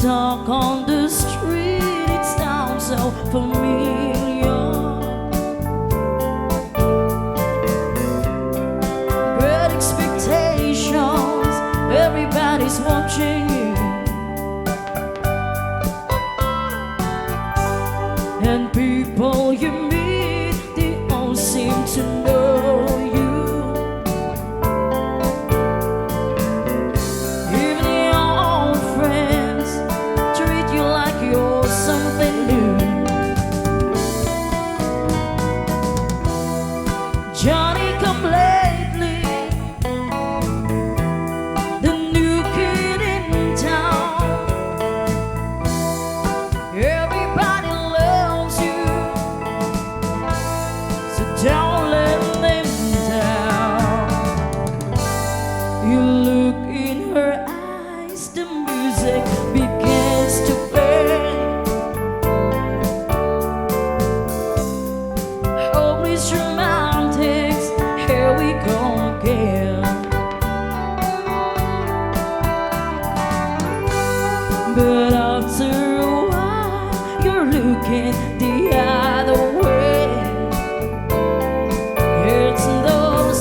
talk on the street, it sounds so familiar. Great expectations, everybody's watching you, and people you meet, they all seem to know you. Even your old friends treat you like you're something new. Johnny come lately, the new kid in town. Everybody loves you, so don't let them down. You look in her eyes, the music begins to fade. Hopeless romantics, here we go again. But after a while, you're looking the other way. It's those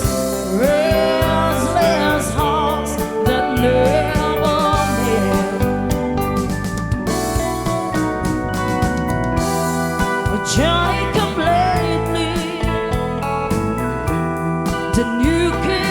restless hearts that never met. But Johnny come lately, the new kid